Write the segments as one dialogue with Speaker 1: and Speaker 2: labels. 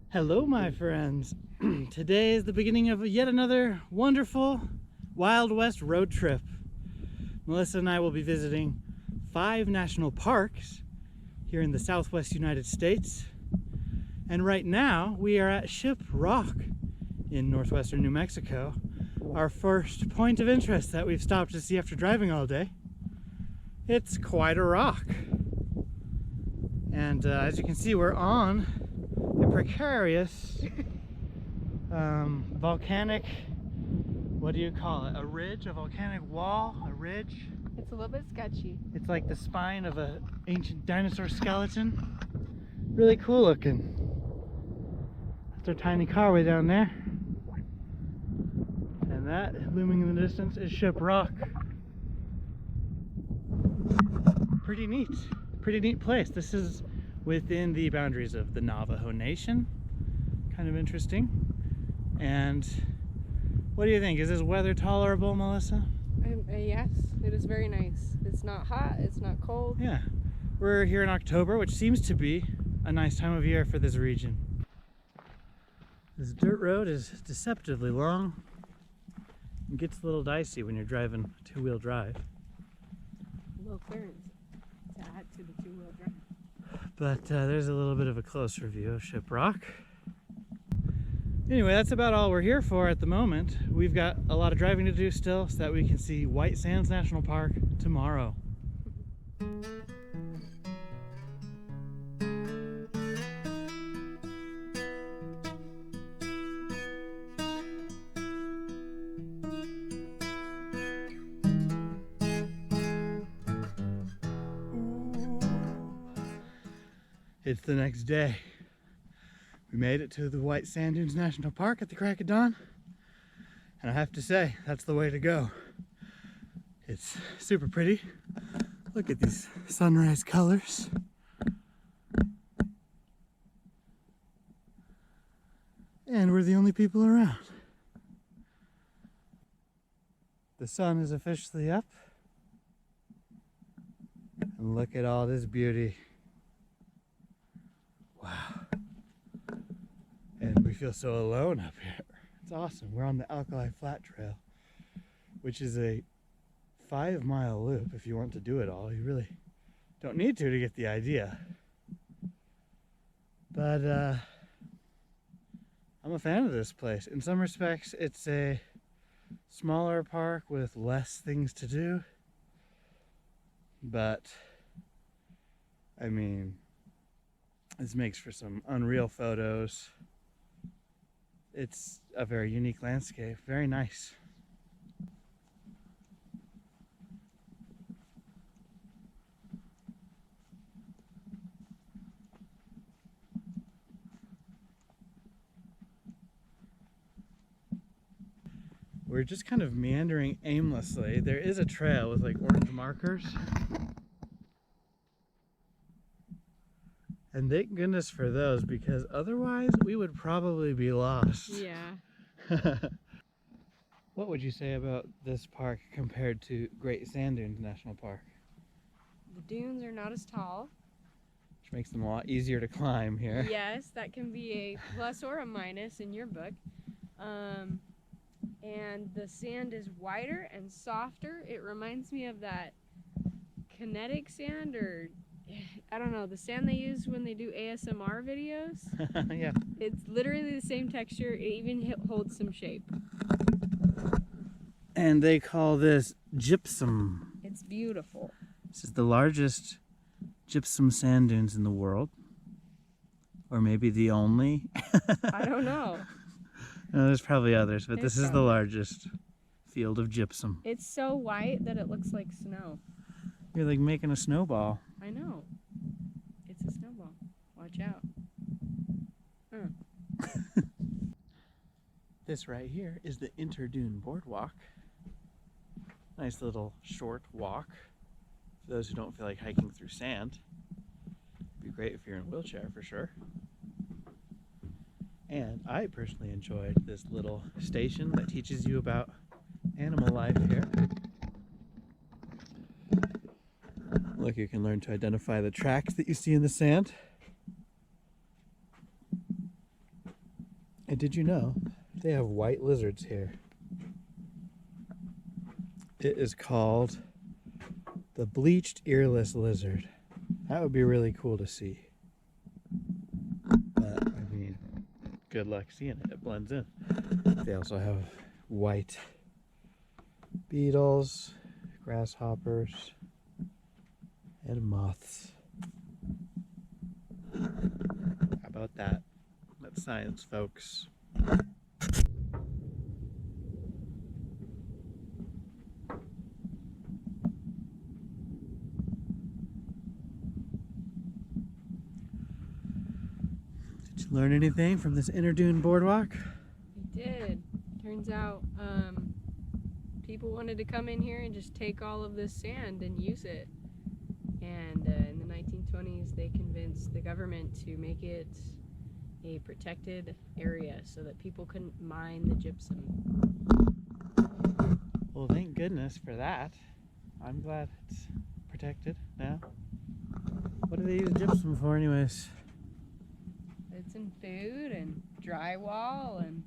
Speaker 1: Hello, my friends. Today is the beginning of yet another wonderful Wild West road trip. Melissa and I will be visiting 5 national parks here in the Southwest United States. And right now we are at Shiprock in northwestern New Mexico, our first point of interest that we've stopped to see after driving all day. It's quite a rock. And as you can see, we're on a precarious volcanic, what do you call it? A ridge, a volcanic wall, a ridge.
Speaker 2: It's a little bit sketchy.
Speaker 1: It's like the spine of an ancient dinosaur skeleton. Really cool looking. That's our tiny car way down there. And that, looming in the distance, is Shiprock. Pretty neat place. This is within the boundaries of the Navajo Nation. Kind of interesting. And what do you think? Is this weather tolerable, Melissa?
Speaker 2: Yes, it is very nice. It's not hot, it's not cold.
Speaker 1: Yeah. We're here in October, which seems to be a nice time of year for this region. This dirt road is deceptively long. It gets a little dicey when you're driving two-wheel drive.
Speaker 2: Low clearance to add to the two-wheel drive.
Speaker 1: But there's a little bit of a closer view of Shiprock. Anyway, that's about all we're here for at the moment. We've got a lot of driving to do still so that we can see White Sands National Park tomorrow. It's the next day. We made it to the White Sand Dunes National Park at the crack of dawn. And I have to say, that's the way to go. It's super pretty. Look at these sunrise colors. And we're the only people around. The sun is officially up. And look at all this beauty. Wow. And we feel so alone up here. It's awesome. We're on the Alkali Flat Trail, which is a 5-mile loop if you want to do it all. You really don't need to get the idea. But I'm a fan of this place. In some respects, it's a smaller park with less things to do. But, I mean, this makes for some unreal photos. It's a very unique landscape, very nice. We're just kind of meandering aimlessly. There is a trail with like orange markers. And thank goodness for those, because otherwise we would probably be lost.
Speaker 2: Yeah.
Speaker 1: What would you say about this park compared to Great Sand Dunes National Park?
Speaker 2: The dunes are not as tall.
Speaker 1: Which makes them a lot easier to climb here.
Speaker 2: Yes, that can be a plus or a minus in your book. And the sand is wider and softer. It reminds me of that kinetic sand, or I don't know, the sand they use when they do ASMR videos.
Speaker 1: Yeah.
Speaker 2: It's literally the same texture. It even holds some shape.
Speaker 1: And they call this gypsum.
Speaker 2: It's beautiful.
Speaker 1: This is the largest gypsum sand dunes in the world. Or maybe the only.
Speaker 2: I don't know.
Speaker 1: No, there's probably others, but
Speaker 2: There's
Speaker 1: this is the largest field of gypsum.
Speaker 2: It's so white that it looks like snow.
Speaker 1: You're like making a snowball.
Speaker 2: I know. It's a snowball. Watch out.
Speaker 1: This right here is the Interdune Boardwalk. Nice little short walk for those who don't feel like hiking through sand. It'd be great if you're in a wheelchair for sure. And I personally enjoyed this little station that teaches you about animal life here. Look, you can learn to identify the tracks that you see in the sand. And did you know they have white lizards here? It is called the bleached earless lizard. That would be really cool to see. But, I mean, good luck seeing it. It blends in. They also have white beetles, grasshoppers, and moths. How about that? That's science, folks. Did you learn anything from this Inner Dune boardwalk?
Speaker 2: We did. Turns out people wanted to come in here and just take all of this sand and use it. And in the 1920s, they convinced the government to make it a protected area so that people couldn't mine the gypsum.
Speaker 1: Well, thank goodness for that. I'm glad it's protected now. What do they use gypsum for anyways?
Speaker 2: It's in food and drywall, and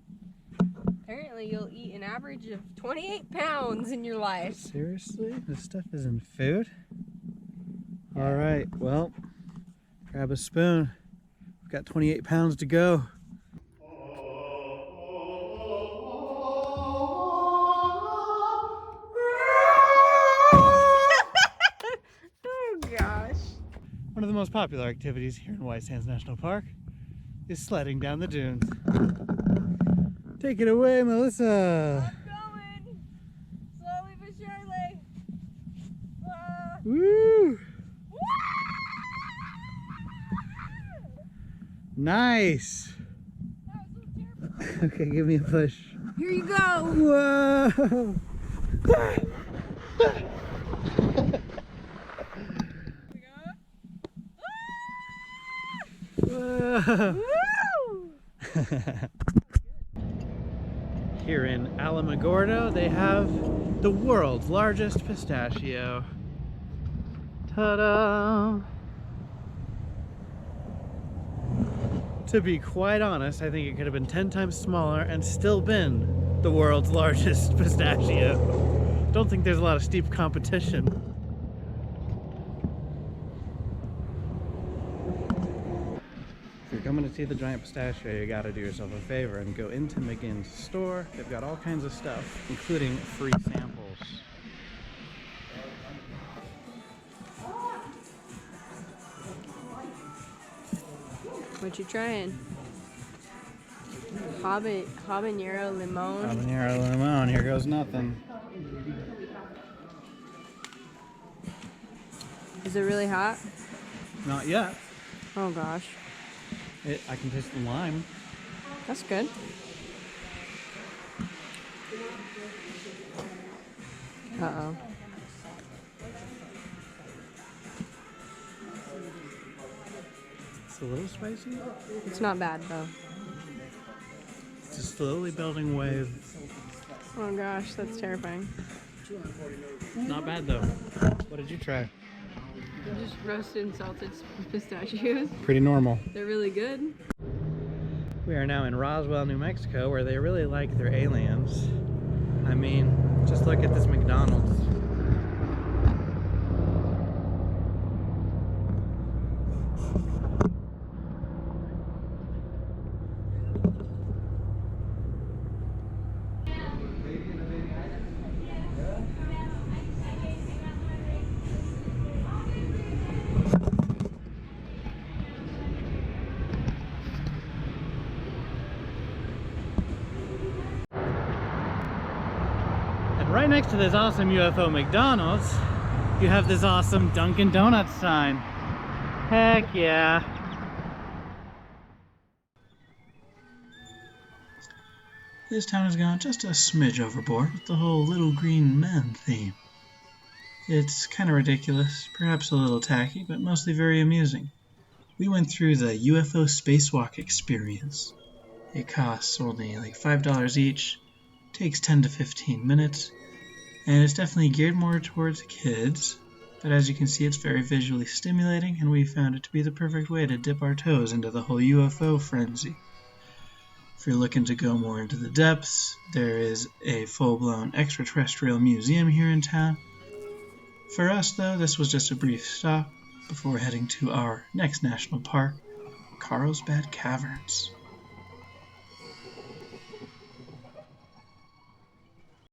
Speaker 2: apparently you'll eat an average of 28 pounds in your life.
Speaker 1: Seriously? This stuff is in food?
Speaker 2: Yeah.
Speaker 1: All right, well, grab a spoon. We've got 28 pounds to go.
Speaker 2: Oh gosh.
Speaker 1: One of the most popular activities here in White Sands National Park is sledding down the dunes. Take it away, Melissa.
Speaker 2: I'm going. Slowly but surely.
Speaker 1: Woo! Nice.
Speaker 2: That was so terrible.
Speaker 1: Okay, give me a push.
Speaker 2: Here you go.
Speaker 1: Whoa! Whoa!
Speaker 2: Woo!
Speaker 1: Here in Alamogordo, they have the world's largest pistachio. Ta-da! To be quite honest, I think it could have been 10 times smaller and still been the world's largest pistachio. Don't think there's a lot of steep competition. If you're coming to see the giant pistachio, you gotta do yourself a favor and go into McGinn's store. They've got all kinds of stuff, including free samples.
Speaker 2: What you trying? Habanero limon.
Speaker 1: Habanero limon, here goes nothing.
Speaker 2: Is it really hot?
Speaker 1: Not yet.
Speaker 2: Oh gosh.
Speaker 1: I can taste the lime.
Speaker 2: That's good. Uh-oh.
Speaker 1: It's a little spicy.
Speaker 2: It's not bad though.
Speaker 1: It's a slowly building wave.
Speaker 2: Oh gosh, that's terrifying.
Speaker 1: Not bad though. What did you try?
Speaker 2: Just roasted and salted pistachios.
Speaker 1: Pretty normal.
Speaker 2: They're really good.
Speaker 1: We are now in Roswell, New Mexico, where they really like their aliens. I mean, just look at this McDonald's. Right next to this awesome UFO McDonald's, you have this awesome Dunkin' Donuts sign. Heck yeah. This town has gone just a smidge overboard with the whole little green men theme. It's kind of ridiculous, perhaps a little tacky, but mostly very amusing. We went through the UFO spacewalk experience. It costs only like $5 each, takes 10 to 15 minutes, and it's definitely geared more towards kids, but as you can see, it's very visually stimulating, and we found it to be the perfect way to dip our toes into the whole UFO frenzy. If you're looking to go more into the depths, there is a full-blown extraterrestrial museum here in town. For us, though, this was just a brief stop before heading to our next national park, Carlsbad Caverns.